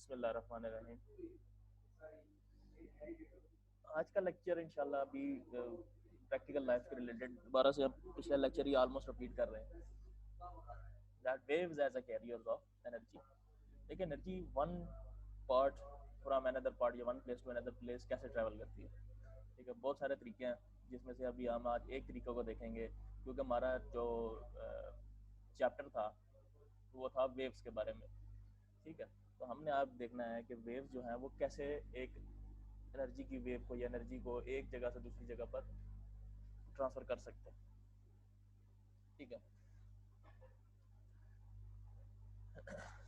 बिस्मिल्लाहिर्रहमानिर्रहीम। आज का लेक्चर इंशाल्लाह अभी प्रैक्टिकल लाइफ के रिलेटेड दोबारा से हम पिछला लेक्चर ही ऑलमोस्ट रिपीट कर रहे हैं। That waves as a carriers of energy. देखिए energy one part from another part या one place to another place कैसे ट्रैवल करती है। ठीक है, बहुत सारे तरीके हैं जिसमें से अभी हम आज एक तरीके को देखेंगे, क्योंकि हमारा जो चैप्टर था वो था वेव्स के बारे में। ठीक है, तो हमने आज देखना है कि वेव्स जो हैं वो कैसे एक एनर्जी की वेव को या एनर्जी को एक जगह से दूसरी जगह पर ट्रांसफर कर सकते हैं। ठीक है,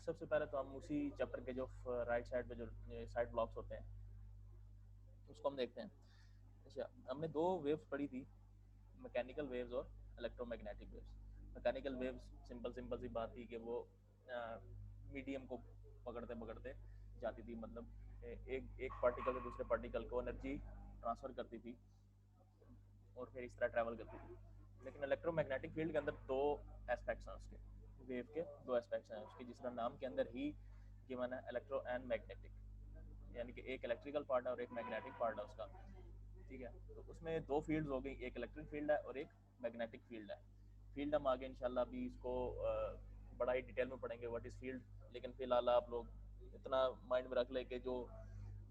सबसे पहले तो हम उसी चैप्टर के जो राइट साइड पे जो साइड ब्लॉक्स होते हैं उसको हम देखते हैं। अच्छा, हमने दो वेव्स पढ़ी थी, मैकेनिकल वेव्स और electromagnetic waves. Mechanical waves simple simple सी बात थी कि वो मीडियम को पकड़ते पकड़ते जाती थी, मतलब एक एक पार्टिकल से दूसरे पार्टिकल को एनर्जी ट्रांसफर करती थी और फिर इस तरह ट्रैवल करती थी। लेकिन इलेक्ट्रोमैग्नेटिक फील्ड के अंदर दो एस्पेक्ट्स हैं उसके, वेव के दो एस्पेक्ट्स हैं उसके, जिसका नाम के अंदर ही गिवन है इलेक्ट्रो एंड मैग्नेटिक, यानी कि एक इलेक्ट्रिकल पार्ट है और एक मैग्नेटिक पार्ट है उसका। ठीक है, तो उसमें दो फील्ड्स हो गई, एक इलेक्ट्रिक फील्ड है और एक मैग्नेटिक फील्ड है। फील्ड हम आगे इंशाल्लाह अभी इसको बड़ा ही डिटेल में पढ़ेंगे व्हाट इज़ फील्ड, लेकिन फिलहाल आप लोग इतना माइंड में रख ले कि जो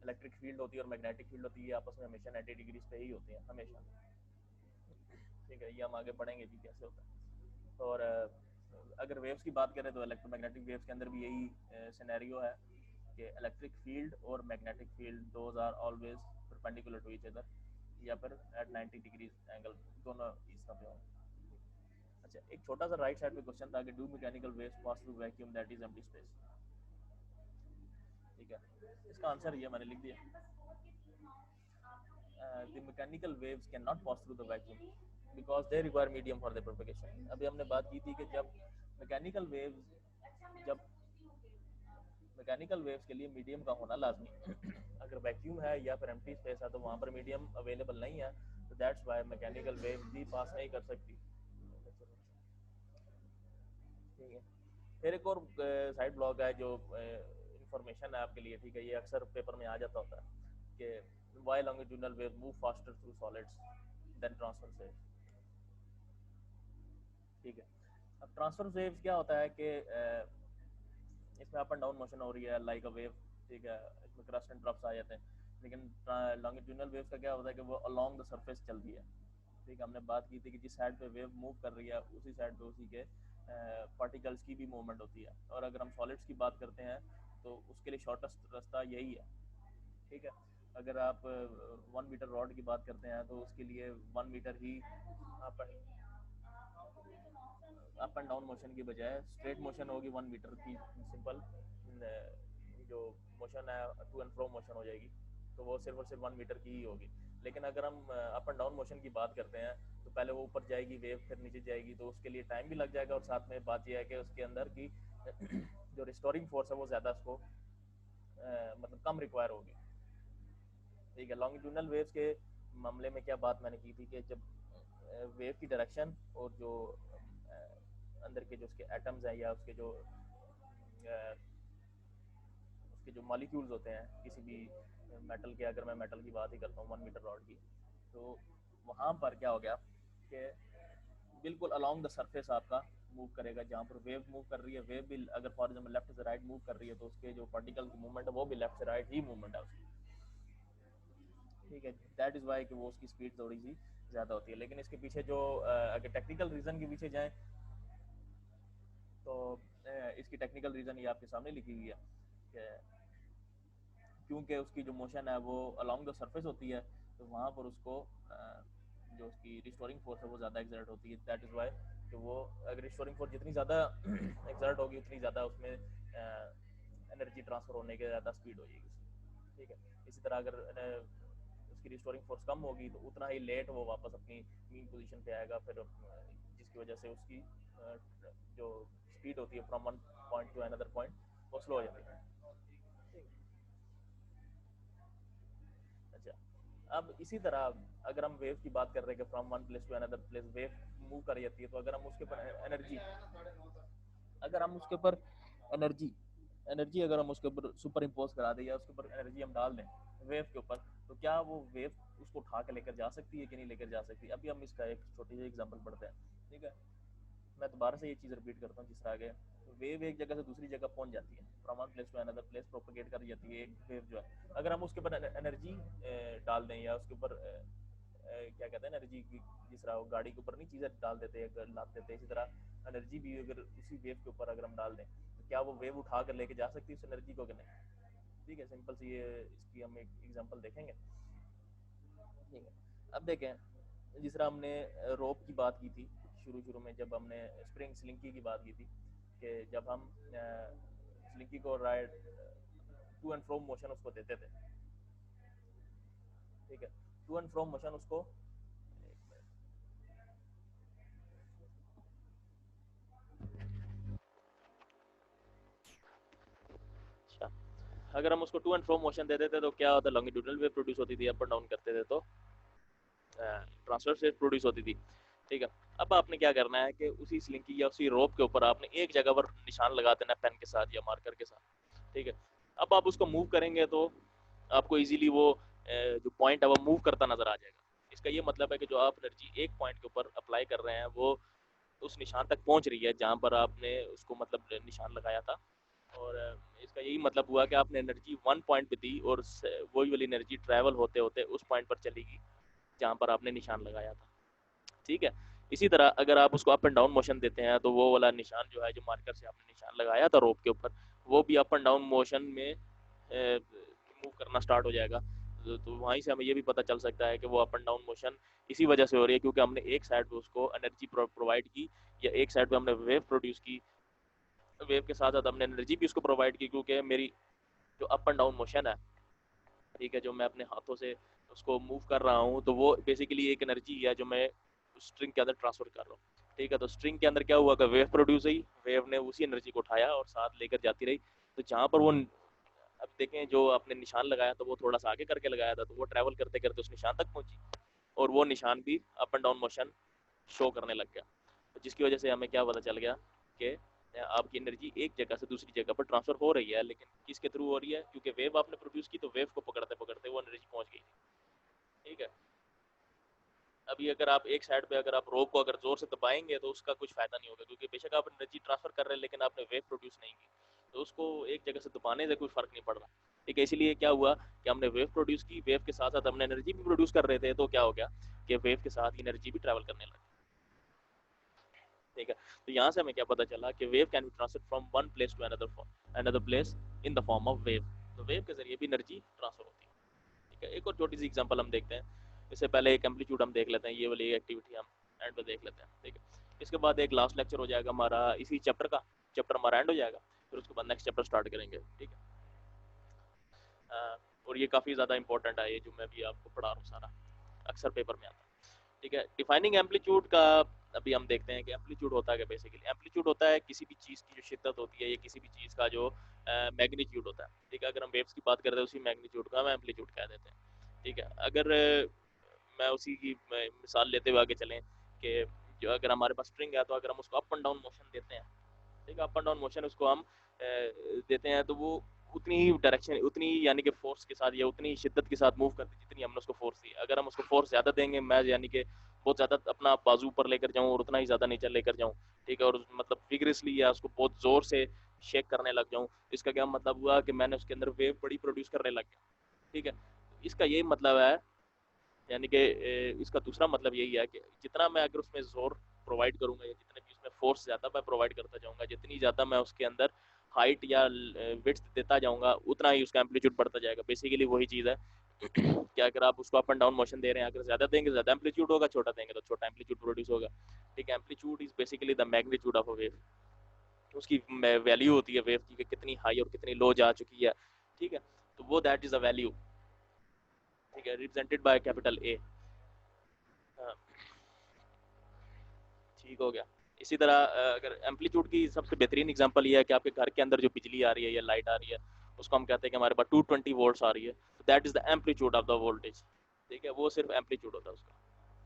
इलेक्ट्रिक फील्ड होती है और मैग्नेटिक फील्ड होती है आपस में हमेशा 90 डिग्रीज पे ही होती हैं हमेशा। ठीक है, ये हम आगे पढ़ेंगे भी कैसे होता है। और अगर वेव्स की बात करें तो इलेक्ट्रोमैग्नेटिक वेव्स के अंदर भी यही सिनेरियो है कि इलेक्ट्रिक फील्ड और magnetic field those are always perpendicular to each other, या फिर एट 90 डिग्रीज एंगल दोनों इस तरह पे हों। अच्छा, एक छोटा सा राइट साइड पे क्वेश्चन था कि do mechanical waves pass through vacuum that is empty space. ठीक है, इसका आंसर ये मैंने लिख दिया, the mechanical waves cannot pass through the vacuum because they require medium for their propagation। अभी हमने बात की थी कि मैकेनिकल वेव्स जब मैकेनिकल वेव्स के लिए मीडियम का होना लाजमी अगर वैक्यूम है या फिर एम्प्टी स्पेस है तो वहाँ पर मीडियम अवेलेबल नहीं है, तो दैट्स वाई मैकेनिकल वेव भी पास नहीं कर सकती। ठीक है, फिर एक और साइड ब्लॉक है जो इंफॉर्मेशन है आपके लिए। ठीक है, ये अक्सर पेपर में आ जाता होता है कि why longitudinal wave move faster through solids than transfer waves. ठीक है, अब ट्रांसफर वेव्स क्या होता है कि इसमें अप एंड डाउन मोशन हो रही है लाइक अ वेव। ठीक है, इसमें क्रस्ट एंड ट्रफ्स आ जाते हैं, लेकिन लॉन्गिट्यूडनल वेव्स का क्या होता है कि वो अलोंग द सरफेस चलती है। ठीक है, हमने बात की थी कि जिस साइड पे वेव मूव कर रही है उसी साइड पे उसी के पार्टिकल्स की भी मूवमेंट होती है। और अगर हम सॉलिड्स की बात करते हैं तो उसके लिए शॉर्टेस्ट रास्ता यही है। ठीक है, अगर आप 1 मीटर रॉड की बात करते हैं तो उसके लिए 1 मीटर ही अप एंड डाउन मोशन की बजाय स्ट्रेट मोशन होगी 1 मीटर की, सिंपल जो मोशन है टू एंड फ्रो मोशन हो जाएगी, तो वो सिर्फ और सिर्फ 1 मीटर की ही होगी। लेकिन अगर हम अप एंड डाउन मोशन की बात करते हैं तो पहले वो ऊपर जाएगी वेव, फिर नीचे जाएगी, तो उसके लिए टाइम भी लग जाएगा और साथ में बात यह है कि उसके अंदर की जो रिस्टोरिंग फोर्स है वो ज़्यादा उसको मतलब कम रिक्वायर होगी। ठीक है, लॉन्गिट्यूडनल वेव्स के मामले में क्या बात मैंने की थी कि जब वेव की डायरेक्शन और जो अंदर के जो उसके एटम्स हैं या उसके जो मॉलिक्यूल्स होते हैं किसी भी मेटल के, अगर मैं मेटल की बात ही करता हूँ 1 मीटर रॉड की, तो वहाँ पर क्या हो गया कि बिल्कुल अलोंग द सरफेस आपका मूव करेगा। जहाँ पर वेव मूव कर रही है, वेव भी अगर फॉर एग्जाम्पल लेफ्ट से राइट मूव कर रही है तो उसके जो पार्टिकल की मूवमेंट है वो भी लेफ्ट से राइट ही मूवमेंट है उसकी। ठीक है, दैट इज़ वाई कि वो उसकी स्पीड थोड़ी सी ज़्यादा होती है। लेकिन इसके पीछे जो अगर टेक्निकल रीज़न के पीछे जाएँ तो इसकी टेक्निकल रीज़न ये आपके सामने लिखी हुई है कि क्योंकि उसकी जो मोशन है वो अलोंग द सरफेस होती है, तो वहाँ पर उसको जो उसकी रिस्टोरिंग फोर्स है वो ज़्यादा एक्सर्ट होती है। दैट इज़ वाई कि वो अगर रिस्टोरिंग फोर्स जितनी ज़्यादा एक्सर्ट होगी उतनी ज़्यादा उसमें एनर्जी ट्रांसफ़र होने की ज़्यादा स्पीड हो जाएगी उसकी। ठीक है, इसी तरह अगर उसकी रिस्टोरिंग फोर्स कम होगी तो उतना ही लेट वो वापस अपनी मीन पोजीशन पे आएगा, फिर जिसकी वजह से उसकी जो स्पीड होती है from one point two another point वो स्लो हो जाती है। अच्छा, अब इसी तरह अगर हम वेव की बात कर रहे हैं कि from one place to another place wave move कर जाती है, तो अगर हम उसके ऊपर एनर्जी एनर्जी अगर हम उसके ऊपर सुपर इम्पोज करा दें या उसके ऊपर एनर्जी हम डाल दें वेव के ऊपर, तो क्या वो वेव उसको उठा के लेकर जा सकती है कि नहीं लेकर जा सकती? अभी हम इसका एक छोटी सी एग्जांपल पढ़ते हैं, ठीक है। मैं दोबारा से ये चीज़ रिपीट करता हूँ जिस तरह आगे, वेव एक जगह से दूसरी जगह पहुंच जाती है, from one place to another place propagate कर जाती है एक वेव जो है। अगर हम उसके ऊपर एनर्जी डाल दें या उसके ऊपर क्या कहते हैं एनर्जी की, जिस तरह गाड़ी के ऊपर नहीं चीज़ें डाल देते हैं लाद देते हैं, इसी तरह एनर्जी भी अगर उसी वेव के ऊपर अगर हम डाल दें तो क्या वो वेव उठा कर लेके जा सकती है उस एनर्जी को कि नहीं? ठीक है, सिंपल सी ये इसकी हम एक एग्जांपल देखेंगे, ठीक है। अब देखें जिस तरह हमने रोप की बात की थी शुरू शुरू में, जब हमने स्प्रिंग स्लिंकी की बात की थी कि जब हम स्लिंकी को ride to and fro motion उसको देते थे, ठीक है, टू एंड फ्रो मोशन उसको, अच्छा, अगर हम उसको टू एंड फ्रो मोशन दे देते तो क्या होता, लॉन्गिट्यूडनल वेव प्रोड्यूस होती थी, अप एंड डाउन करते थे तो ट्रांसवर्स वेव प्रोड्यूस होती थी, ठीक है। अब आपने क्या करना है कि उसी स्लिंकी या उसी रोप के ऊपर आपने एक जगह पर निशान लगा देना पेन के साथ या मार्कर के साथ, ठीक है। अब आप उसको मूव करेंगे तो आपको इजीली वो जो पॉइंट है वो मूव करता नजर आ जाएगा। इसका ये मतलब है कि जो आप एनर्जी एक पॉइंट के ऊपर अप्लाई कर रहे हैं वो उस निशान तक पहुंच रही है जहां पर आपने उसको मतलब निशान लगाया था। और इसका यही मतलब हुआ कि आपने एनर्जी वन पॉइंट पे दी और वही वाली एनर्जी ट्रैवल होते होते उस पॉइंट पर चलेगी जहां पर आपने निशान लगाया था, ठीक है। इसी तरह अगर आप उसको अप एंड डाउन मोशन देते हैं तो वो वाला निशान जो है, जो मार्कर से आपने निशान लगाया था रोप के ऊपर, वो भी अप एंड डाउन मोशन में मूव करना स्टार्ट हो जाएगा। तो वहीं से हमें ये भी पता चल सकता है कि वो अप एंड डाउन मोशन इसी वजह से हो रही है क्योंकि हमने एक साइड पे उसको एनर्जी प्रोवाइड की या एक साइड पे हमने वेव प्रोड्यूस की, वेव के साथ साथ हमने एनर्जी भी उसको प्रोवाइड की, क्योंकि मेरी जो अप एंड डाउन मोशन है, ठीक है, जो मैं अपने हाथों से उसको मूव कर रहा हूँ, तो वो बेसिकली एक एनर्जी है जो मैं स्ट्रिंग के अंदर ट्रांसफर कर रहा हूँ, ठीक है। तो स्ट्रिंग के अंदर क्या हुआ कि वेव प्रोड्यूस हुई, वेव ने उसी एनर्जी को उठाया और साथ लेकर जाती रही। तो जहाँ पर वो, अब देखें जो आपने निशान लगाया था वो थोड़ा सा आगे करके लगाया था, तो वो ट्रैवल करते करते उस निशान तक पहुंची और वो निशान भी up and down motion show करने लग गया। तो जिसकी वजह से हमें क्या पता चल गया कि आपकी एनर्जी एक जगह से दूसरी जगह पर ट्रांसफर हो रही है, लेकिन किसके थ्रू हो रही है? क्योंकि वेव आपने प्रोड्यूस की तो वेव को पकड़ते पकड़ते वो एनर्जी पहुंच गई, ठीक है। अभी अगर आप एक साइड पे अगर आप रोप को अगर जोर से दबाएंगे तो उसका कुछ फायदा नहीं होगा, क्योंकि बेशक आप एनर्जी ट्रांसफर कर रहे हैं लेकिन आपने वेव प्रोड्यूस नहीं की, तो उसको एक जगह से दबाने से कोई फर्क नहीं पड़ रहा, ठीक है। इसीलिए क्या हुआ कि हमने वेव प्रोड्यूस की, वेव के साथ साथ हमने एनर्जी भी प्रोड्यूस कर रहे थे, तो क्या हो गया कि वेव के साथ एनर्जी भी ट्रैवल करने लगी, ठीक है। तो यहाँ से हमें क्या पता चला कि wave can be transfer from one place to another place in the form of wave. तो वेव के जरिए भी एनर्जी ट्रांसफर होती है, ठीक है। एक और छोटी सी एग्जांपल हम देखते हैं, इससे पहले एक एम्पलीट्यूड हम देख लेते हैं, ये वाली एक्टिविटी हम एंड पे देख लेते हैं, ठीक है। इसके बाद एक लास्ट लेक्चर हो जाएगा हमारा इसी चैप्टर का, चैप्टर हमारा एंड हो जाएगा, फिर उसके बाद नेक्स्ट चैप्टर स्टार्ट करेंगे, ठीक है। और ये काफ़ी ज़्यादा इंपॉर्टेंट है, ये जो मैं भी आपको पढ़ा रहा हूँ सारा अक्सर पेपर में आता है, ठीक है। डिफाइनिंग एम्पलीट्यूड का अभी हम देखते हैं कि एम्पलीट्यूड होता है क्या। बेसिकली एम्पलीट्यूड होता है किसी भी चीज़ की जो शिद्दत होती है या किसी भी चीज़ का जो मैग्नीट्यूड होता है, ठीक है। अगर हम वेव्स की बात करते हैं उसी मैग्नीट्यूड का हम एम्पलीट्यूड कह देते हैं, ठीक है। अगर मैं उसी की मिसाल लेते हुए आगे चलें कि जो अगर हमारे पास स्ट्रिंग है तो अगर हम उसको अप एंड डाउन मोशन देते हैं, ठीक है, अप एंड डाउन मोशन उसको हम देते हैं, तो वो उतनी ही डायरेक्शन, उतनी यानी कि फोर्स के साथ या उतनी शिद्दत के साथ मूव करती है जितनी हमने उसको फोर्स दी। अगर हम उसको फोर्स ज़्यादा देंगे, मैं यानी कि बहुत ज़्यादा अपना बाजू ऊपर लेकर जाऊँ और उतना ही ज़्यादा नीचे लेकर जाऊँ, ठीक है, और मतलब विगरसली या उसको बहुत ज़ोर से शेक करने लग जाऊँ, इसका क्या मतलब हुआ कि मैंने उसके अंदर वेव बड़ी प्रोड्यूस करने लग गया, ठीक है। इसका यही मतलब है, यानी कि इसका दूसरा मतलब यही है कि जितना मैं अगर उसमें जोर प्रोवाइड करूंगा या जितने भी उसमें फोर्स ज़्यादा मैं प्रोवाइड करता जाऊंगा, जितनी ज़्यादा मैं उसके अंदर हाइट या विड्थ देता जाऊंगा, उतना ही उसका एम्पलीट्यूड बढ़ता जाएगा। बेसिकली वही चीज़ है कि अगर आप उसको अप एंड डाउन मोशन दे रहे हैं, अगर ज़्यादा देंगे ज़्यादा एम्पलीट्यूड होगा, छोटा देंगे तो छोटा एम्पलीट्यूड प्रोड्यूस होगा, ठीक है। Amplitude is basically the magnitude of a wave, उसकी वैल्यू होती है वेव की कि कितनी हाई और कितनी लो जा चुकी है, ठीक है। तो वो दैट इज अ वैल्यू, ठीक है, रिप्रेजेंटेड बाय कैपिटल ए। ठीक हो गया। इसी तरह अगर एम्पलीट्यूड की सबसे बेहतरीन एग्जांपल ये है कि आपके घर के अंदर जो बिजली आ रही है या लाइट आ रही है, उसको हम कहते हैं कि हमारे पास 220 वोल्ट्स आ रही है, तो that is the amplitude of the voltage, ठीक है। वो सिर्फ एम्पलीट्यूड होता है उसका,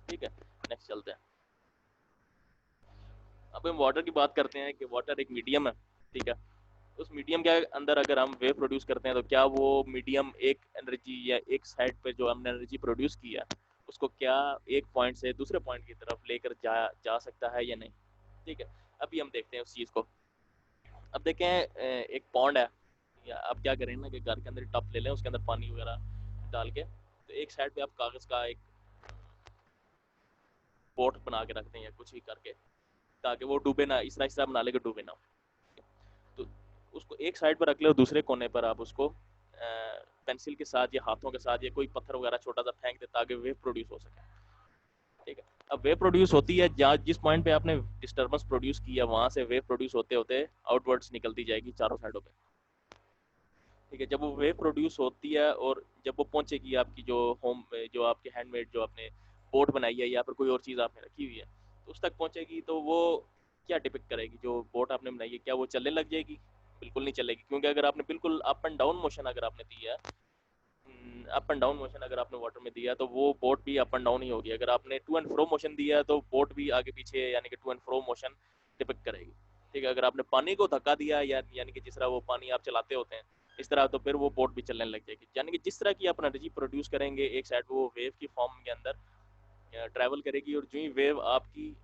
ठीक है। नेक्स्ट चलते हैं। अब हम वाटर की बात करते हैं कि वाटर एक मीडियम है, ठीक है। उस मीडियम के अंदर अगर हम वेव प्रोड्यूस करते हैं तो क्या वो मीडियम एक एनर्जी या एक साइड पे जो हमने एनर्जी प्रोड्यूस किया उसको क्या एक पॉइंट से दूसरे पॉइंट की तरफ लेकर जा सकता है या नहीं। ठीक है, अभी हम देखते हैं उस चीज़ को। अब देखें एक पॉन्ड है, या आप क्या करें ना कि घर के अंदर टब ले लें, उसके अंदर पानी वगैरह डाल के, तो एक साइड पे आप कागज़ का एक बोट बना के रखते हैं या कुछ भी करके, ताकि वो डूबे ना, इस तरह बना ले कि डूबे ना। तो उसको एक साइड पर रख ले और दूसरे कोने पर आप उसको पेंसिल के साथ या हाथों के साथ या कोई पत्थर वगैरह छोटा सा फेंक दे ताकि वेव प्रोड्यूस हो सके। ठीक है, अब वेव प्रोड्यूस होती है जहाँ जिस पॉइंट पे आपने डिस्टर्बेंस प्रोड्यूस किया वहां से वेव प्रोड्यूस होते होते आउटवर्ड्स निकलती जाएगी चारों साइडों पे। ठीक है, जब वो वेव प्रोड्यूस होती है और जब वो पहुंचेगी आपकी जो होम, जो आपके हैंडमेड जो आपने बोट बनाई है या फिर कोई और चीज़ आपने रखी हुई है, तो उस तक पहुंचेगी तो वो क्या डिपिक्ट करेगी, जो बोट आपने बनाई है क्या वो चलने लग जाएगी? बिल्कुल नहीं चलेगी, क्योंकि अगर आपने बिल्कुल अप एंड डाउन मोशन अगर आपने दिया है, अप एंड डाउन मोशन अगर आपने वाटर में दिया तो वो बोट भी अप एंड डाउन ही होगी। अगर आपने टू एंड फ्रो मोशन दिया है तो बोट भी आगे पीछे यानी कि to and fro motion depict करेगी। ठीक है, अगर आपने पानी को धक्का दिया या यानी कि जिस तरह वो पानी आप चलाते होते हैं इस तरह, तो फिर वो बोट भी चलने लग जाएगी। यानी कि जिस तरह की आप एनर्जी प्रोड्यूस करेंगे एक साइड वो वेव की फॉर्म के अंदर ट्रैवल करेगी, और जो ही वेव आपकी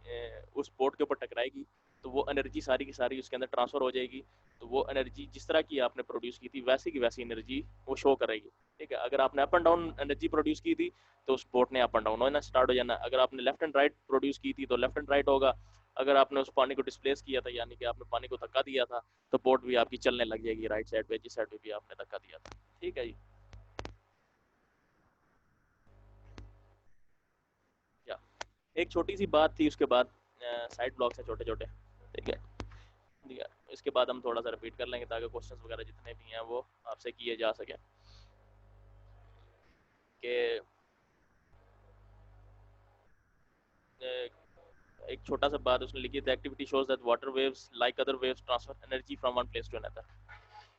उस बोट के ऊपर टकराएगी तो वो एनर्जी सारी की सारी उसके अंदर ट्रांसफर हो जाएगी। तो वो एनर्जी जिस तरह की आपने प्रोड्यूस की थी वैसी की वैसी एनर्जी वो शो करेगी। ठीक है, अगर आपने up and down energy produce की थी तो उस बोट ने अप एंड डाउन होना स्टार्ट हो जाना। अगर आपने लेफ्ट एंड राइट प्रोड्यूस की थी तो लेफ्ट एंड राइट होगा। अगर आपने उस पानी को डिस्प्लेस किया था यानी कि आपने पानी को धक्का दिया था तो बोट भी आपकी चलने लग जाएगी राइट साइड पे जिस साइड पे भी आपने धक्का दिया था। ठीक है जी, क्या एक छोटी सी बात थी, उसके बाद साइड ब्लॉक्स हैं छोटे छोटे। ठीक है, ठीक है, इसके बाद हम थोड़ा सा रिपीट कर लेंगे ताकि क्वेश्चंस वगैरह जितने भी हैं वो आपसे किए जा सके। कि एक छोटा सा बात उसने लिखी, the activity shows that water waves like other waves transfer energy from one place to another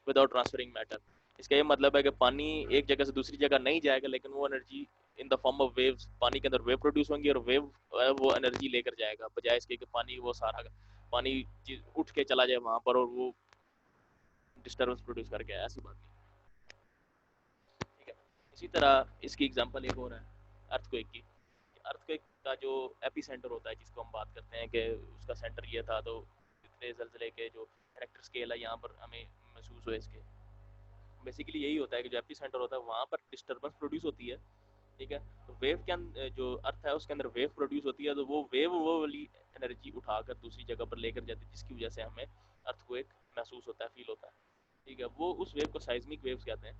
without transferring matter. इसका ये मतलब है कि पानी एक जगह से दूसरी जगह नहीं जाएगा, लेकिन वो energy in the form of waves पानी के अंदर वेव प्रोड्यूस होंगी और वेव वो एनर्जी लेकर जाएगा, बजाय इसके कि पानी वो सारा पानी उठ के चला जाए वहां पर और वो डिस्टर्बेंस प्रोड्यूस करके आए, ऐसी बात नहीं। ठीक है, इसी तरह इसकी एग्जांपल एक और है अर्थक्वेक की। अर्थक्वेक का जो एपी सेंटर होता है जिसको हम बात करते हैं कि उसका सेंटर ये था, तो इतने जलजले के जो रेक्टर स्केल है यहाँ पर हमें महसूस हुए इसके। बेसिकली यही होता है कि जो एपी सेंटर होता है वहाँ पर डिस्टर्बेंस प्रोड्यूस होती है। ठीक है, तो वेव के अंदर जो अर्थ है उसके अंदर वेव प्रोड्यूस होती है, तो वो वेव वो वाली एनर्जी उठाकर दूसरी जगह पर लेकर जाती है जिसकी वजह से हमें अर्थक्वेक महसूस होता है, फील होता है। ठीक है, वो उस वेव को साइज्मिक वेव्स कहते हैं।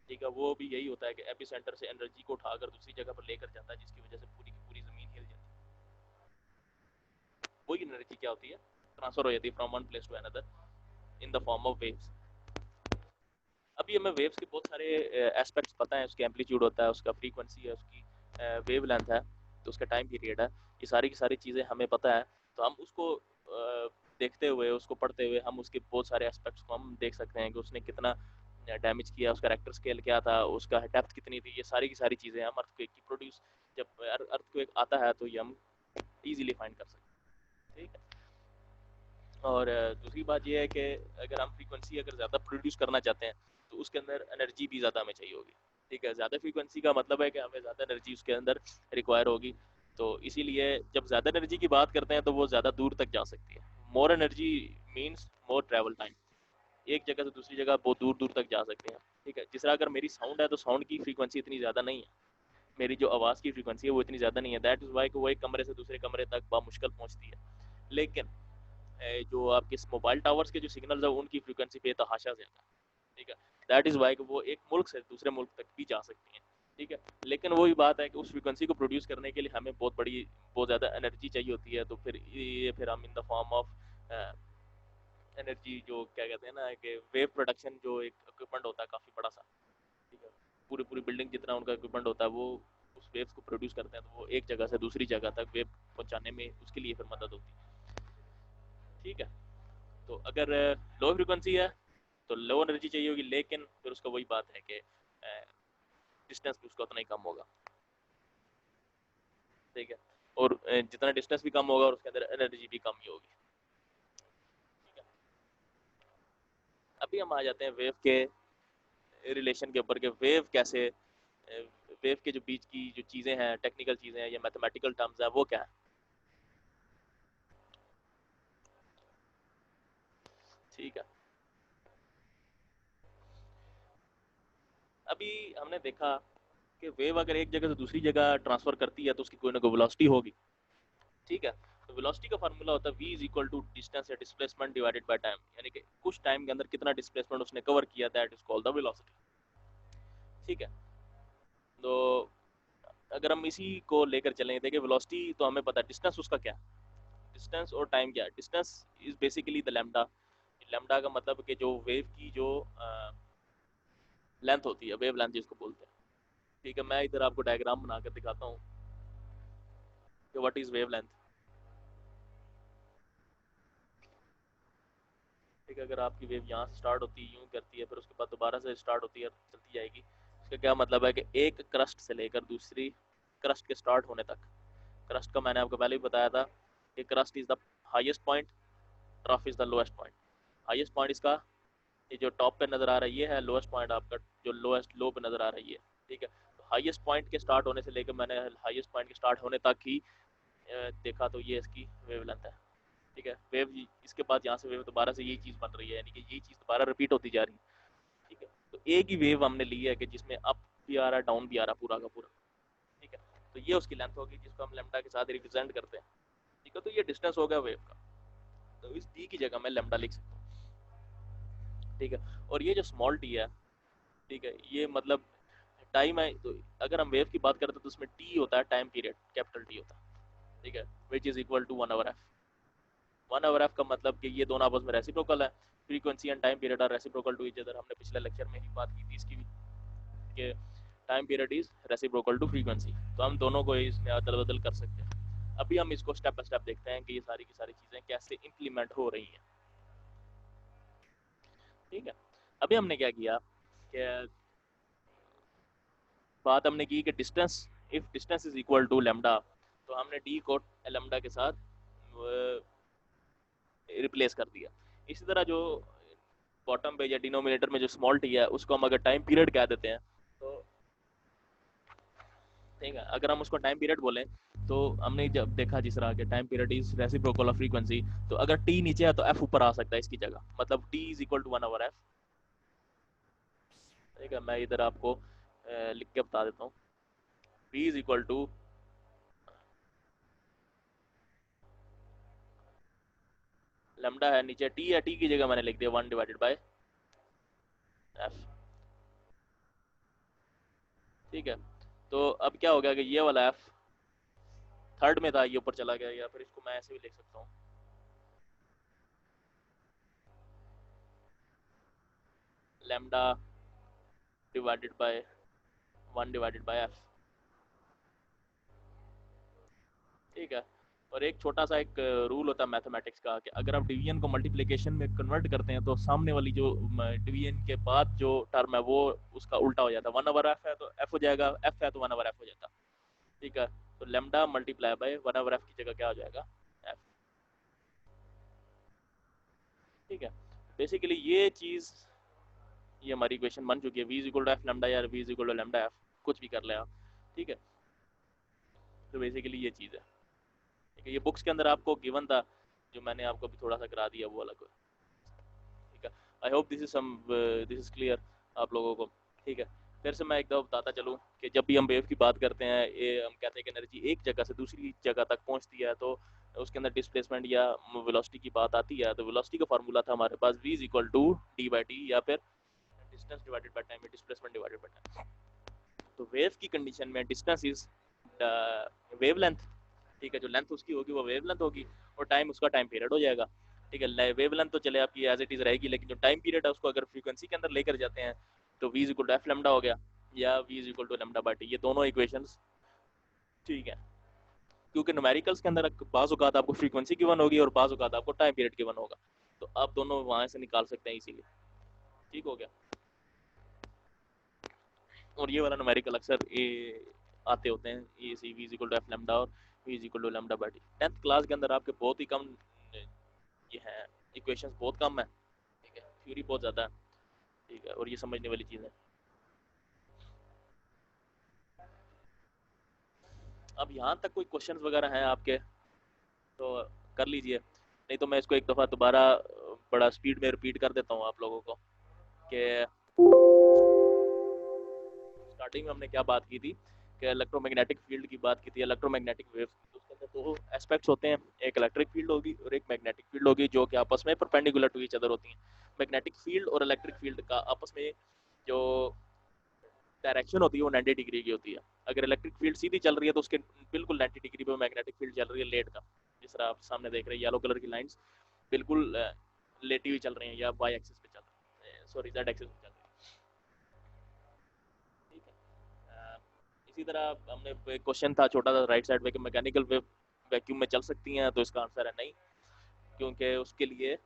ठीक है, वो भी यही होता है कि एपी सेंटर से एनर्जी को उठाकर दूसरी जगह पर लेकर जाता है जिसकी वजह से पूरी की पूरी जमीन हिल जाती है। वही एनर्जी क्या होती है, ट्रांसफर हो जाती है from one place to another in the form of waves. अभी हमें वेव्स के बहुत सारे एस्पेक्ट्स पता है, उसकी एम्पलीट्यूड होता है, उसका फ्रीक्वेंसी है, उसकी वेव लेंथ है, तो उसका टाइम पीरियड है, ये सारी की सारी चीज़ें हमें पता है। तो हम उसको देखते हुए उसको पढ़ते हुए हम उसके बहुत सारे एस्पेक्ट्स को हम देख सकते हैं कि उसने कितना डैमेज किया, उसका रेक्टर स्केल क्या था, उसका डेप्थ कितनी थी, ये सारी की सारी चीज़ें हम अर्थक्वेक की प्रोड्यूस जब अर्थक्वेक आता है तो ये हम इजीली फाइंड कर सकते हैं। ठीक है, और दूसरी बात ये है कि अगर हम फ्रीक्वेंसी अगर ज़्यादा प्रोड्यूस करना चाहते हैं तो उसके अंदर एनर्जी भी ज़्यादा हमें चाहिए होगी। ठीक है, ज़्यादा फ्रीक्वेंसी का मतलब है कि हमें ज़्यादा एनर्जी उसके अंदर रिक्वायर होगी। तो इसीलिए जब ज़्यादा एनर्जी की बात करते हैं तो वो ज़्यादा दूर तक जा सकती है। More energy means more travel time, एक जगह से दूसरी जगह बहुत दूर दूर तक जा सकते हैं। ठीक है, जिस तरह अगर मेरी साउंड है तो साउंड की फ्रीक्वेंसी इतनी ज़्यादा नहीं है, मेरी जो आवाज़ की फ्रीक्वेंसी है वो इतनी ज़्यादा नहीं है, दैट इज़ वाई कि वो एक कमरे से दूसरे कमरे तक बामुश्किल पहुँचती है। लेकिन जो आपके मोबाइल टावर्स के जो सिग्नल्स है उनकी फ्रीक्वेंसी बेतहाशा ज़्यादा है। ठीक है, दैट इज़ वाई कि वो एक मुल्क से दूसरे मुल्क तक भी जा सकती हैं। ठीक है, लेकिन वही बात है कि उस फ्रीक्वेंसी को प्रोड्यूस करने के लिए हमें बहुत ज़्यादा एनर्जी चाहिए होती है। तो फिर हम इन द फॉर्म ऑफ एनर्जी जो क्या कहते हैं ना कि वेव प्रोडक्शन जो एक इक्विपमेंट होता है काफ़ी बड़ा सा। ठीक है, पूरी पूरी बिल्डिंग जितना उनका इक्विपमेंट होता है वो उस वेव्स को प्रोड्यूस करते हैं, तो वो एक जगह से दूसरी जगह तक वेव पहुंचाने में उसके लिए फिर मदद होती है। ठीक है, तो अगर लो फ्रिक्वेंसी है तो लो एनर्जी चाहिए होगी, लेकिन फिर उसका वही बात है कि डिस्टेंस भी उसका उतना ही कम होगा। ठीक है, और जितना डिस्टेंस भी कम होगा और उसके अंदर एनर्जी भी कम ही होगी। ठीक है, अभी हम आ जाते हैं वेव के रिलेशन के ऊपर, के वेव कैसे, वेव के जो बीच की जो चीज़ें हैं, टेक्निकल चीज़ें हैं या मैथमेटिकल टर्म्स हैं, वो क्या है। ठीक है, अभी हमने देखा कि वेव अगर एक जगह से दूसरी जगह ट्रांसफर करती है तो उसकी कोई ना कोई वेलोसिटी होगी। ठीक है, तो वेलोसिटी का फार्मूला होता है v is equal to distance या डिस्प्लेसमेंट डिवाइडेड बाय टाइम, यानी कि कुछ टाइम के अंदर कितना डिस्प्लेसमेंट उसने कवर किया, that is called the velocity. ठीक है, तो अगर हम इसी को लेकर चलें, देखिए वेलोसिटी तो हमें पता है, डिस्टेंस उसका क्या है, डिस्टेंस और टाइम क्या है। Distance is basically the lambda. Lambda का मतलब कि जो वेव की जो लेंथ होती है, वेव लेंथ जिसको बोलते हैं। ठीक है, मैं इधर आपको डायग्राम बनाकर दिखाता हूँ कि व्हाट इज वेव लेंथ। ठीक है, अगर आपकी वेव यहाँ से स्टार्ट होती है, यूं करती है, फिर उसके बाद दोबारा से स्टार्ट होती है, चलती जाएगी। इसका क्या मतलब है कि एक क्रस्ट से लेकर दूसरी क्रस्ट के स्टार्ट होने तक, क्रस्ट का मैंने आपको पहले भी बताया था कि crust is the highest point, trough is the lowest point. Highest point इसका ये जो टॉप पे नजर आ रहा है, ये है लोएस्ट पॉइंट आपका जो लोएस्ट लो पे नजर आ रही है। ठीक है, तो हाईएस्ट पॉइंट के स्टार्ट होने से लेकर मैंने हाईएस्ट पॉइंट के स्टार्ट होने तक ही देखा, तो ये इसकी वेवलेंथ है। ठीक है, वेव इसके बाद यहाँ से वेव दोबारा से यही चीज़ बन रही है, यानी कि यही चीज़ दोबारा रिपीट होती जा रही है। ठीक है, तो एक ही वेव हमने ली है कि जिसमें अप भी आ रहा है, डाउन भी आ रहा है, पूरा का पूरा। ठीक है, तो ये उसकी लेंथ होगी जिसको हम लेमडा के साथ रिप्रेजेंट करते हैं। ठीक है, तो ये डिस्टेंस हो गया वेव का, तो इस डी की जगह मैं लेमडा लिख सकता हूँ। ठीक है, और ये जो स्मॉल टी है, ठीक है, ये मतलब टाइम है। तो अगर हम वेव की बात करते हैं तो उसमें टी होता है टाइम पीरियड, कैपिटल टी होता है। ठीक है, which is equal to 1/f। 1/f का मतलब कि ये दोनों आपस में रेसिप्रोकल है। Frequency and time period are reciprocal to each other, हमने पिछले लेक्चर में ही बात की थी इसकी भी, कि time period is reciprocal to frequency. तो हम दोनों को इसमें अदल बदल कर सकते हैं। अभी हम इसको स्टेप बाय स्टेप देखते हैं कि ये सारी की सारी चीज़ें कैसे इम्प्लीमेंट हो रही हैं। ठीक है, अभी हमने क्या किया कि बात हमने की कि distance, if distance is equal to lambda, तो हमने डी को लेमडा के साथ रिप्लेस कर दिया। इसी तरह जो बॉटम पे या डिनोमिनेटर में जो स्मॉल टी है, उसको हम अगर टाइम पीरियड कह देते हैं तो ठीक है, अगर हम उसको टाइम पीरियड बोलें तो हमने जब देखा जिस तरह के time period is reciprocal of frequency, तो अगर टी नीचे है तो एफ ऊपर आ सकता है इसकी जगह, मतलब T is equal to 1/f। ठीक है, मैं इधर आपको लिख के बता देता हूँ। p is equal to lambda है, नीचे टी है, टी की जगह मैंने लिख दिया 1/f। ठीक है, तो अब क्या हो गया कि ये वाला f थर्ड में था, ये ऊपर चला गया, या फिर इसको मैं ऐसे भी लिख सकता हूँ, लेमडा डिवाइडेड बाय 1/f। ठीक है, और एक छोटा सा एक रूल होता है मैथमेटिक्स का कि अगर आप डिवीजन को मल्टीप्लिकेशन में कन्वर्ट करते हैं तो सामने वाली जो डिवीजन के बाद जो टर्म है वो उसका उल्टा हो जाता है। 1/f है तो f हो जाएगा, f है तो 1/f हो जाता। ठीक है, तो लेमडा मल्टीप्लाई बाय 1/f की जगह क्या हो जाएगा, f। ठीक है, बेसिकली ये चीज़, ये हमारी इक्वेशन बन चुकी है, v is equal to F lambda या v is equal to lambda f, कुछ भी कर ले आप। ठीक है, तो बेसिकली ये चीज़ है। ठीक है, ये बुक्स के अंदर आपको गिवन था, जो मैंने आपको अभी थोड़ा सा करा दिया वो अलग। ठीक है, I hope this is clear आप लोगों को। ठीक है, फिर से मैं एक दफ़ा बताता चलूँ कि जब भी हम वेव की बात करते हैं, ये हम कहते हैं कि एनर्जी एक जगह से दूसरी जगह तक पहुंचती है, तो उसके अंदर डिस्प्लेसमेंट या वेलोसिटी की बात आती है। तो वेलोसिटी का फार्मूला था हमारे पास v is equal to D by T, या फिर distance divided by time, displacement divided by time. तो वेव की कंडीशन में डिस्टेंस इज वेव लेंथ। ठीक है, जो लेंथ उसकी होगी वो वेव लेंथ होगी, और टाइम उसका टाइम पीरियड हो जाएगा। ठीक है, वेव लेंथ तो चले आपकी एज इट इज रहेगी, लेकिन जो टाइम पीरियड है उसको अगर फ्रीक्वेंसी के अंदर लेकर जाते हैं तो v is equal to F lambda हो गया, या v is equal to lambda by T, ये दोनों इक्वेशंस ठीक है। क्योंकि न्यूमेरिकल्स के अंदर बाज़ औक़ात आपको फ्रीक्वेंसी गिवन होगी और बाज़ औक़ात आपको टाइम पीरियड गिवन होगा, तो आप दोनों वहाँ से निकाल सकते हैं इसीलिए। ठीक हो गया, और ये वाला न्यूमेरिकल अक्सर ए आते होते हैं, A C V is equal to F lambda और V is equal to lambda by T. 10th class के अंदर आपके बहुत ही कम ये हैं, इक्वेशंस बहुत कम है। ठीक है, फ्यूरी बहुत ज़्यादा है, ठीक है, और ये समझने वाली चीज़ है। अब यहाँ तक कोई क्वेश्चंस वगैरह हैं आपके तो कर लीजिए, नहीं तो मैं इसको एक दफ़ा दोबारा बड़ा स्पीड में रिपीट कर देता हूँ आप लोगों को कि स्टार्टिंग में हमने क्या बात की थी कि इलेक्ट्रोमैग्नेटिक फील्ड की बात की थी, इलेक्ट्रोमैग्नेटिक वेव्स, तो उसके अंदर दो एस्पेक्ट्स होते हैं, एक इलेक्ट्रिक फील्ड होगी और एक मैग्नेटिक फील्ड होगी, जो कि आपस में परपेंडिकुलर टू ईच अदर होती हैं। मैग्नेटिक फील्ड और इलेक्ट्रिक फील्ड का आपस में जो डायरेक्शन होती है वो 90 डिग्री की होती है। अगर इलेक्ट्रिक फील्ड सीधी चल रही है तो उसके बिल्कुल 90 डिग्री पे मैग्नेटिक फील्ड चल रही है लेट का, जिस तरह आप सामने देख रहे हैं येलो कलर की लाइंस बिल्कुल लेटी हुई चल रही हैं या वाई एक्सिस पे चल रही है, सॉरी जेड एक्सिस पे चल रही है, ठीक है। इसी तरह हमने एक क्वेश्चन था छोटा सा राइट साइड पे कि मैकेनिकल वेव वैक्यूम में चल सकती हैं, तो इसका आंसर है नहीं, क्योंकि उसके लिए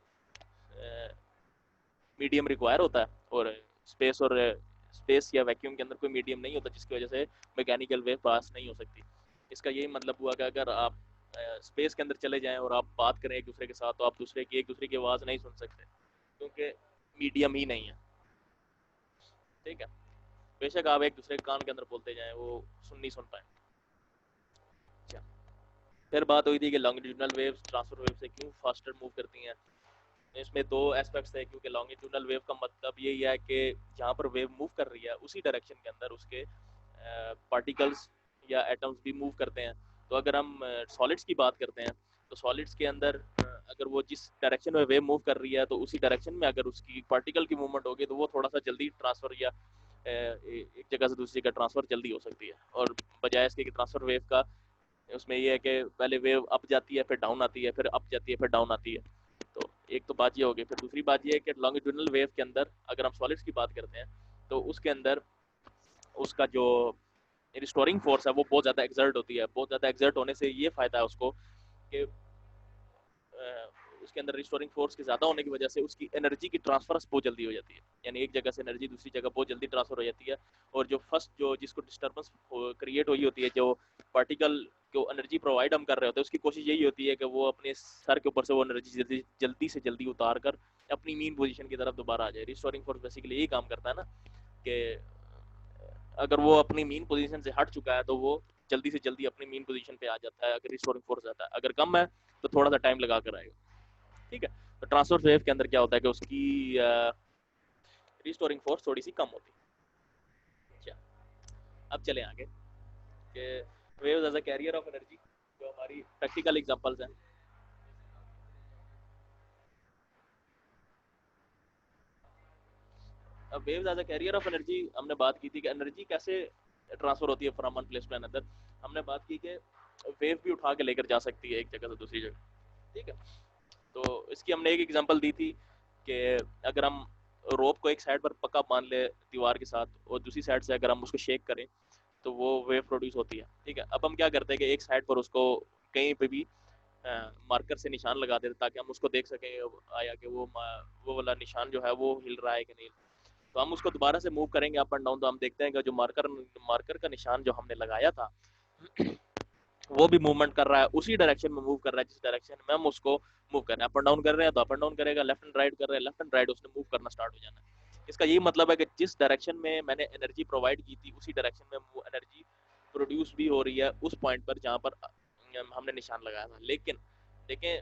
मीडियम रिक्वायर होता है और स्पेस या वैक्यूम के अंदर कोई मीडियम नहीं होता, जिसकी वजह से मैकेनिकल वेव पास नहीं हो सकती। इसका यही मतलब हुआ कि अगर आप स्पेस के अंदर चले जाएं और आप बात करें एक दूसरे के साथ, तो आप एक दूसरे की आवाज़ नहीं सुन सकते, क्योंकि मीडियम ही नहीं है, ठीक है। बेशक आप एक दूसरे के कान के अंदर बोलते जाएं, वो नहीं सुन पाए। अच्छा, फिर बात हुई थी कि लॉन्गिट्यूडनल वेव्स ट्रांसफर वेव से क्यों फास्टर मूव करती हैं। इसमें दो एस्पेक्ट्स है, क्योंकि लॉन्गिट्यूडनल वेव का मतलब यही है कि जहाँ पर वेव मूव कर रही है उसी डायरेक्शन के अंदर उसके पार्टिकल्स या एटम्स भी मूव करते हैं। तो अगर हम सॉलिड्स की बात करते हैं तो सॉलिड्स के अंदर अगर वो जिस डायरेक्शन में वेव मूव कर रही है तो उसी डायरेक्शन में अगर उसकी पार्टिकल की मूवमेंट होगी तो वो थोड़ा सा जल्दी ट्रांसफर या एक जगह से दूसरी जगह ट्रांसफर जल्दी हो सकती है, और बजाय इसके कि ट्रांसफर वेव का उसमें ये है कि पहले वेव अप जाती है, फिर डाउन आती है, फिर अप जाती है, फिर डाउन आती है। तो एक तो बात ये होगी, फिर दूसरी बात ये है कि लॉन्गिट्यूडनल वेव के अंदर अगर हम सॉलिड्स की बात करते हैं तो उसके अंदर उसका जो रिस्टोरिंग फोर्स है वो बहुत ज़्यादा एक्सर्ट होती है। बहुत ज़्यादा एक्सर्ट होने से ये फ़ायदा है उसको कि उसके अंदर रिस्टोरिंग फोर्स के ज़्यादा होने की वजह से उसकी एनर्जी की ट्रांसफर बहुत जल्दी हो जाती है, यानी एक जगह से एनर्जी दूसरी जगह बहुत जल्दी ट्रांसफर हो जाती है। और जो फर्स्ट जो जिसको डिस्टर्बेंस क्रिएट हुई होती है, जो पार्टिकल को एनर्जी प्रोवाइड हम कर रहे होते हैं, उसकी कोशिश यही होती है कि वो अपने सर के ऊपर से वो एनर्जी जल्दी से जल्दी उतार कर अपनी मीन पोजीशन की तरफ दोबारा आ जाए। रिस्टोरिंग फोर्स बेसिकली यही काम करता है ना, कि अगर वो अपनी मीन पोजीशन से हट चुका है तो वो जल्दी से जल्दी अपनी मीन पोजीशन पे आ जाता है, अगर रिस्टोरिंग फोर्स आता है। अगर कम है तो थोड़ा सा टाइम लगा कर आएगा, ठीक है। तो ट्रांसफर वेव के अंदर क्या होता है कि उसकी रिस्टोरिंग फोर्स थोड़ी सी कम होती है। अच्छा, अब चले आगे कि waves as a carrier of energy, जो हमारी प्रैक्टिकल एग्जांपल्स हैं। अब waves as a carrier of energy हमने बात की थी कि एनर्जी कैसे ट्रांसफर होती है from one place to another. हमने बात की कि वेव भी उठा के लेकर जा सकती है एक जगह से दूसरी जगह, ठीक है। तो इसकी हमने एक एग्जांपल दी थी कि अगर हम रोप को एक साइड पर पक्का बांध ले दीवार के साथ और दूसरी साइड से अगर हम उसको शेक करें तो वो वेव प्रोड्यूस होती है, ठीक है। अब हम क्या करते हैं कि एक साइड पर उसको कहीं पे भी मार्कर से निशान लगा देते ताकि हम उसको देख सकें आया कि वो वाला निशान जो है वो हिल रहा है कि नहीं। तो हम उसको दोबारा से मूव करेंगे अप एंड डाउन, तो हम देखते हैं कि जो मार्कर का निशान जो हमने लगाया था वो भी मूवमेंट कर रहा है, उसी डायरेक्शन में मूव कर रहा है जिस डायरेक्शन में हम उसको मूव कर रहे हैं। अप एंड डाउन कर रहे हैं तो अप एंड डाउन करेगा, लेफ्ट एंड राइट कर रहे हैं लेफ्ट एंड राइट, उसने मूव करना स्टार्ट हो जाना है। इसका यही मतलब है कि जिस डायरेक्शन में मैंने एनर्जी प्रोवाइड की थी उसी डायरेक्शन में वो एनर्जी प्रोड्यूस भी हो रही है उस पॉइंट पर जहाँ पर हमने निशान लगाया था। लेकिन देखें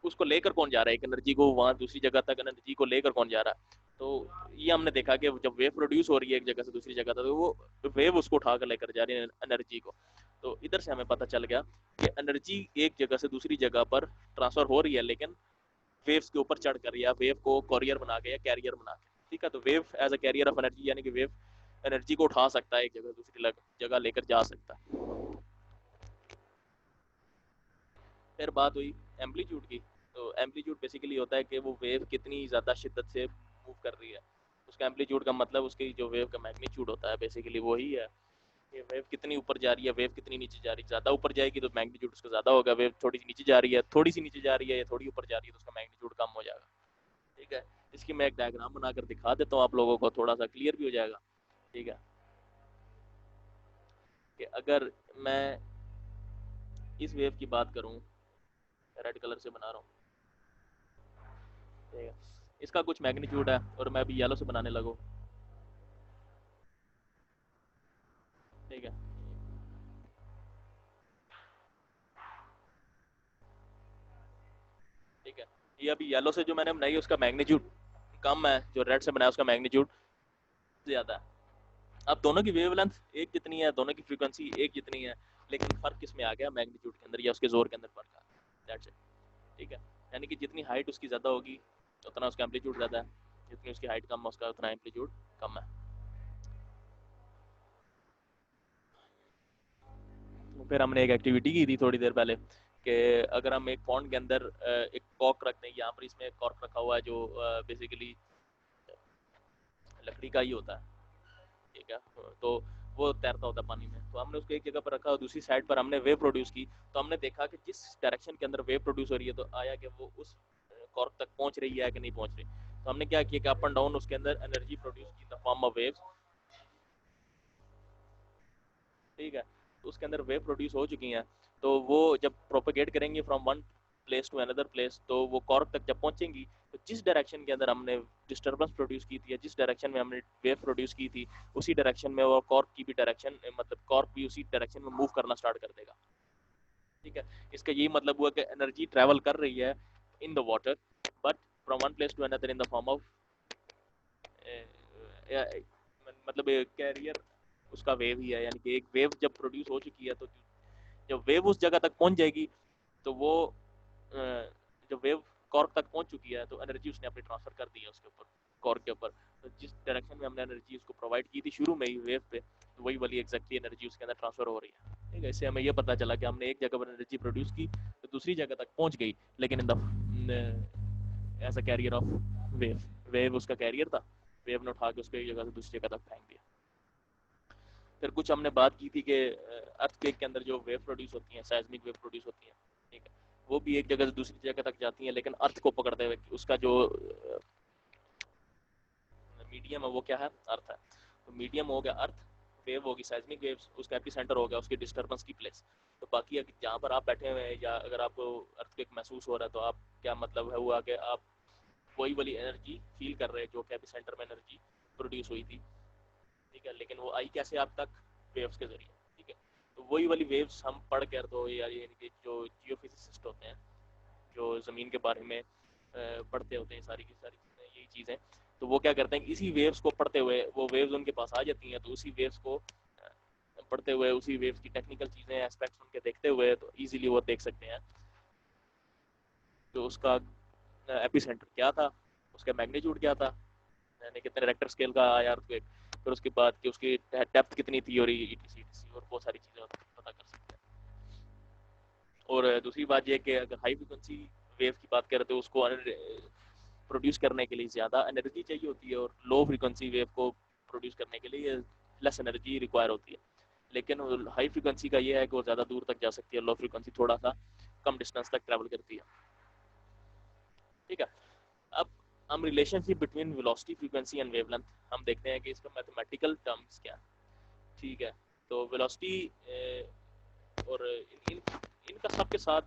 उसको लेकर कौन जा रहा है, एक एनर्जी को वहाँ दूसरी जगह तक एनर्जी को लेकर कौन जा रहा है। तो ये हमने देखा कि जब वेव प्रोड्यूस हो रही है एक जगह से दूसरी जगह तक, तो वो वेव उसको उठा कर लेकर जा रही है एनर्जी को। तो इधर से हमें पता चल गया कि एनर्जी एक जगह से दूसरी जगह पर ट्रांसफर हो रही है, लेकिन वेव्स के ऊपर चढ़कर या वेव को कॉरियर बना के या कैरियर बना के, ठीक है। तो wave as a carrier of energy, यानी कि वेव एनर्जी को उठा सकता है एक जगह दूसरी जगह लेकर जा सकता है। फिर बात हुई एम्पलीट्यूड की। तो एम्पलीट्यूड बेसिकली होता है कि वो वेव कितनी ज़्यादा शिद्दत से मूव कर रही है। उसका एम्पलीट्यूड का मतलब उसकी जो वेव का मैग्नीट्यूड होता है बेसिकली वही है कि वेव कितनी ऊपर जा रही है, वेव कितनी नीचे जा रही है। ज़्यादा ऊपर जाएगी तो मैग्नीट्यूड उसका ज़्यादा होगा, वेव थोड़ी सी नीचे जा रही है, थोड़ी सी नीचे जा रही है या थोड़ी ऊपर जा रही है तो उसका मैग्नीट्यूड कम हो जाएगा, ठीक है। इसकी मैं एक डायग्राम बनाकर दिखा देता हूँ आप लोगों को, थोड़ा सा क्लियर भी हो जाएगा, ठीक है। कि अगर मैं इस वेव की बात करूँ, रेड कलर से बना रहा हूँ, ठीक है। इसका कुछ मैग्नीट्यूड है और मैं अभी येलो से बनाने लगूँ। ठीक है, ठीक है, ये अभी येलो से जो मैंने बनाई है उसका मैग्नीट्यूड कम है, जो रेड से बनाया उसका मैग्नीट्यूड ज्यादा है। अब दोनों की वेवलेंथ एक जितनी है, दोनों की फ्रीक्वेंसी एक जितनी है, लेकिन फर्क किस में आ गया, मैग्नीट्यूड के अंदर या उसके जोर के अंदर फर्क आ गया, दैट्स इट। ठीक है, यानी कि जितनी हाइट उसकी ज़्यादा होगी उतना उसका एम्पलीट्यूड ज़्यादा है, जितनी उसकी हाइट कम है उसका उतना एम्पलीट्यूड कम है। फिर हमने एक एक्टिविटी की थी थोड़ी देर पहले कि अगर हम एक पॉन्ड के अंदर एक कॉर्क रखते हैं, यहाँ पर इसमें एक कॉर्क रखा हुआ है जो बेसिकली लकड़ी का ही होता है। ठीक है, तो वो तैरता होता है पानी में, तो हमने उसको एक जगह पर रखा और दूसरी साइड पर हमने वेव प्रोड्यूस की। तो हमने देखा कि जिस डायरेक्शन के अंदर वेव प्रोड्यूस हो रही है, तो आया कि वो उस कॉर्क तक पहुंच रही है कि नहीं पहुंच रही। तो हमने क्या किया कि अप एंड डाउन उसके अंदर एनर्जी प्रोड्यूस की इन द फॉर्म ऑफ वेव्स। ठीक है, तो उसके अंदर वेव प्रोड्यूस हो चुकी हैं, तो वो जब प्रोपेगेट करेंगे from one place to another place, तो वो कॉर्क तक जब पहुंचेंगी, तो जिस डायरेक्शन के अंदर हमने डिस्टर्बेंस प्रोड्यूस की थी या जिस डायरेक्शन में हमने वेव प्रोड्यूस की थी, उसी डायरेक्शन में वो कॉर्क की भी डायरेक्शन, मतलब कॉर्क भी उसी डायरेक्शन में मूव करना स्टार्ट कर देगा। ठीक है, इसका यही मतलब हुआ कि एनर्जी ट्रेवल कर रही है in the water, but from one place to another in the form of, मतलब कैरियर उसका वेव ही है। यानी कि एक वेव जब प्रोड्यूस हो चुकी है, तो जब वेव उस जगह तक पहुंच जाएगी, तो वो जब वेव कॉर्क तक पहुंच चुकी है, तो एनर्जी उसने अपनी ट्रांसफर कर दी है उसके ऊपर, कॉर्क के ऊपर। तो जिस डायरेक्शन में हमने एनर्जी उसको प्रोवाइड की थी शुरू में ही वेव पे, तो वही वाली एग्जैक्टली एनर्जी उसके अंदर ट्रांसफर हो रही है। ठीक है, इससे हमें ये पता चला कि हमने एक जगह पर एनर्जी प्रोड्यूस की तो दूसरी जगह तक पहुंच गई, लेकिन in the as a carrier of wave, wave उसका कैरियर था, वेव ने उठा के उसको एक जगह से दूसरी जगह तक फेंक दिया। फिर कुछ हमने बात की थी कि अर्थक्वेक के अंदर जो वेव प्रोड्यूस होती हैं, साइज्मिक वेव प्रोड्यूस होती हैं, ठीक है, वो भी एक जगह से दूसरी जगह तक जाती हैं, लेकिन अर्थ को पकड़ते हुए। उसका जो मीडियम है वो क्या है, अर्थ है। तो मीडियम हो गया अर्थ, वेव होगी साइज्मिक वेव्स, उसका एपिसेंटर हो गया उसकी डिस्टर्बेंस की प्लेस। तो बाकी जहाँ पर आप बैठे हुए हैं, या अगर आपको अर्थक्वेक महसूस हो रहा है, तो आप क्या मतलब है हुआ कि आप वही वाली एनर्जी फील कर रहे हैं जो कि एपिसेंटर में एनर्जी प्रोड्यूस हुई थी। ठीक है, लेकिन वो आई कैसे आप तक, वेव्स के जरिए। ठीक है, तो वही वाली वेव्स हम पढ़ कर, तो यानी कि जो जियोफिजिसिस्ट होते हैं, जो ज़मीन के बारे में पढ़ते होते हैं, सारी की सारी चीज़ें यही चीज़ें, तो वो क्या करते हैं, इसी वेव्स को पढ़ते हुए वो वेव्स उनके पास आ जाती हैं, तो उसी वेव्स को पढ़ते हुए, उसी वेव्स की टेक्निकल चीज़ें एस्पेक्ट्स उनके देखते हुए, तो इजीली वो देख सकते हैं तो उसका एपिसेंटर क्या था, उसका मैग्नीट्यूड क्या था, यानी कितने रेक्टर स्केल का आया अर्थक्वेक, फिर उसके बाद कि उसकी डेप्थ कितनी थी, और ETC और बहुत सारी चीज़ें पता कर सकते हैं। और दूसरी बात यह कि अगर हाई फ्रिक्वेंसी वेव की बात करें, तो उसको प्रोड्यूस करने के लिए ज़्यादा एनर्जी चाहिए होती है, और लो फ्रिक्वेंसी वेव को प्रोड्यूस करने के लिए लेस एनर्जी रिक्वायर होती है। लेकिन हाई फ्रिक्वेंसी का ये है कि वो ज़्यादा दूर तक जा सकती है, लो फ्रिक्वेंसी थोड़ा सा कम डिस्टेंस तक ट्रैवल करती है। ठीक है, अब हम relationship between velocity, frequency and wavelength हम देखते हैं कि इसका मैथमेटिकल टर्म्स क्या है। ठीक है, तो वेलोसिटी और इनका सबके साथ,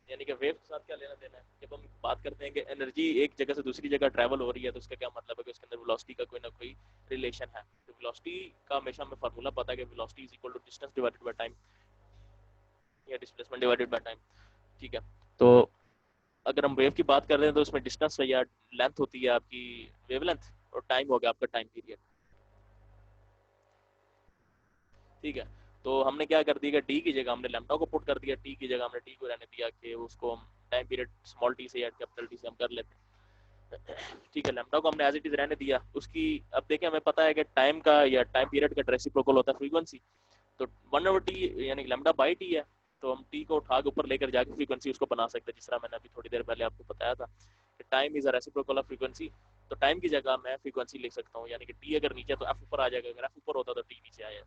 यानी कि वेव के साथ क्या लेना देना है। जब हम बात करते हैं कि एनर्जी एक जगह से दूसरी जगह ट्रैवल हो रही है, तो उसका क्या मतलब है कि उसके अंदर वेलोसिटी का कोई ना कोई रिलेशन है। तो वेलोसिटी का हमेशा हमें फार्मूला पता है कि velocity is equal to distance divided by time, या डिस्प्लेसमेंट डिवाइडेड बाय टाइम। ठीक है, तो अगर हम वेव की बात कर रहे हैं, तो उसमें डिस्टेंस या लेंथ होती है आपकी वेवलेंथ, और टाइम हो गया आपका टाइम पीरियड। ठीक है, तो हमने क्या कर दिया, डी की जगह हमने लैम्डा को पुट कर दिया, टी की जगह हमने टी को रहने दिया कि उसको हम टाइम पीरियड स्मॉल टी से या कैपिटल टी से हम कर लेते हैं। ठीक है, लैम्डा को हमने एज इट इज रहने दिया उसकी। अब देखें, हमें पता है कि टाइम का या टाइम पीरियड का रेसिप्रोकल होता है फ्रीक्वेंसी। तो 1/t यानी लैम्डा बाई टी है, तो हम टी को उठा के ऊपर लेकर जाके फ्रीक्वेंसी उसको बना सकते हैं, जिस तरह मैंने अभी थोड़ी देर पहले आपको बताया था कि time is a reciprocal of frequency. तो टाइम की जगह मैं फ्रीक्वेंसी लिख सकता हूँ, यानी कि टी अगर नीचे तो एफ ऊपर आ जाएगा, अगर एफ ऊपर होता तो टी नीचे आएगा।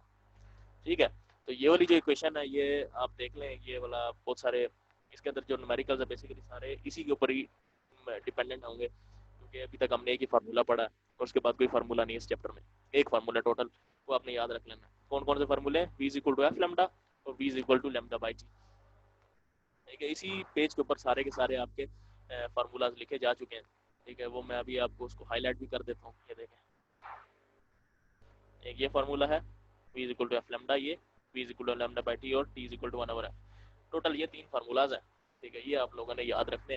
ठीक है, तो ये वाली जो इक्वेशन है, ये आप देख लें, ये वाला बहुत सारे इसके अंदर जो न्यूमेरिकल्स है बेसिकली सारे इसी के ऊपर ही डिपेंडेंट होंगे, क्योंकि अभी तक हमने एक ही फार्मूला पढ़ा है, और उसके बाद कोई फार्मूला नहीं है इस चैप्टर में, एक फार्मूला टोटल, वो आपने याद रख लेना। कौन कौन से फार्मूले, v is equal to F lambda और v is equal to lambda by T. ठीक है, इसी पेज के ऊपर सारे के सारे आपके फार्मूलाज लिखे जा चुके हैं। ठीक है, वो मैं अभी आपको उसको हाईलाइट भी कर देता हूँ। ये देखें, एक ये फार्मूला है v is equal to F lambda, ये v is equal to lambda by T, और t is equal to 1 over F. Total ये 3 फार्मूलाज हैं। ठीक है, ये आप लोगों ने याद रखने,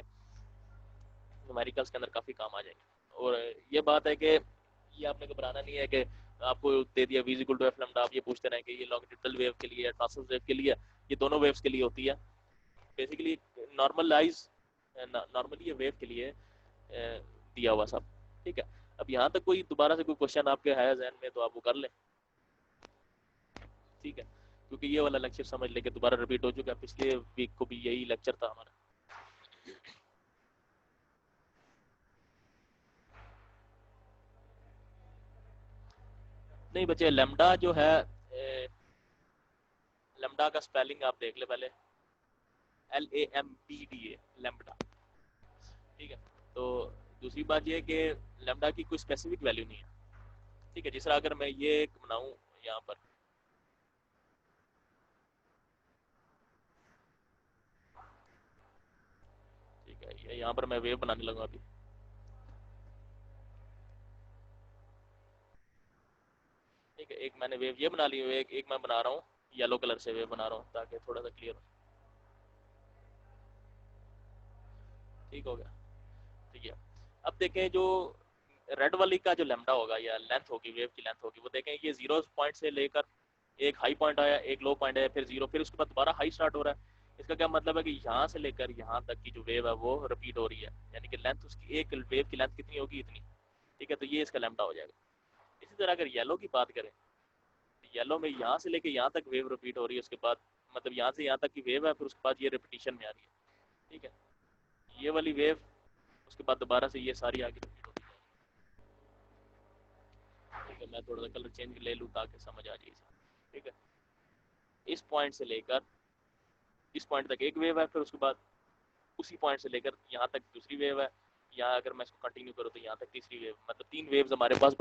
न्यूमेरिकल्स के अंदर काफ़ी काम आ जाएंगे। और ये बात है कि ये आपने घबराना नहीं है कि आपको दे दिया v is equal to F lambda, आप ये पूछते रहें कि ये लॉन्गिट्यूडनल वेव के लिए या ट्रांसवर्स वेव के लिए, ये दोनों वेव्स के लिए होती है बेसिकली। नॉर्मली ये वेव के लिए दिया हुआ सब। ठीक है, अब यहाँ तक कोई दोबारा से कोई क्वेश्चन आपके है जहन में तो आप वो कर लें। ठीक है, क्योंकि ये वाला लेक्चर समझ लेके दोबारा रिपीट हो चुका है, पिछले वीक को भी यही लेक्चर था हमारा। नहीं बच्चे, लेमडा जो है, लेमडा का स्पेलिंग आप देख ले पहले, LAMBDA, लेमडा। ठीक है, तो दूसरी बात ये है कि लेमडा की कोई स्पेसिफिक वैल्यू नहीं है। ठीक है, जिस तरह अगर मैं ये एक बनाऊं यहाँ पर, ठीक है, ये यहाँ पर मैं वेव बनाने लगा अभी। ठीक है, एक मैंने वेव ये बना ली, एक मैं बना रहा हूँ येलो कलर से वेव बना रहा हूँ ताकि थोड़ा सा क्लियर हो। ठीक हो गया। ठीक है, अब देखें जो रेड वाली का जो लेमडा होगा या लेंथ होगी, वेव की लेंथ होगी, वो देखें ये 0 पॉइंट से लेकर एक हाई पॉइंट आया, एक लो पॉइंट आया, फिर 0, फिर उसके बाद दोबारा हाई स्टार्ट हो रहा है। इसका क्या मतलब है कि यहाँ से लेकर यहाँ तक की जो वेव है वो रिपीट हो रही है, यानी कि लेंथ उसकी, एक वेव की लेंथ कितनी होगी, इतनी। ठीक है, तो ये इसका लेमडा हो जाएगा। इसी तरह अगर येलो की बात करें, तो येलो में यहाँ से लेकर यहाँ तक वेव रिपीट हो रही है, उसके बाद मतलब यहाँ से यहाँ तक की वेव है, फिर उसके बाद ये रिपीटिशन में आ रही है। ठीक है, ये वाली वेव उसके बाद दोबारा से ये सारी आगे रिपीट होती है। ठीक है, मैं थोड़ा सा कलर चेंज ले लूँ ताकि समझ आ जाए इसे। ठीक है, इस पॉइंट से लेकर इस पॉइंट तक एक वेव है, फिर उसके बाद उसी पॉइंट से लेकर यहाँ तक दूसरी वेव है, यहाँ अगर मैं इसको कंटिन्यू करूँ तो यहाँ तक तीसरी वेव, मतलब 3 वेव्स हमारे पास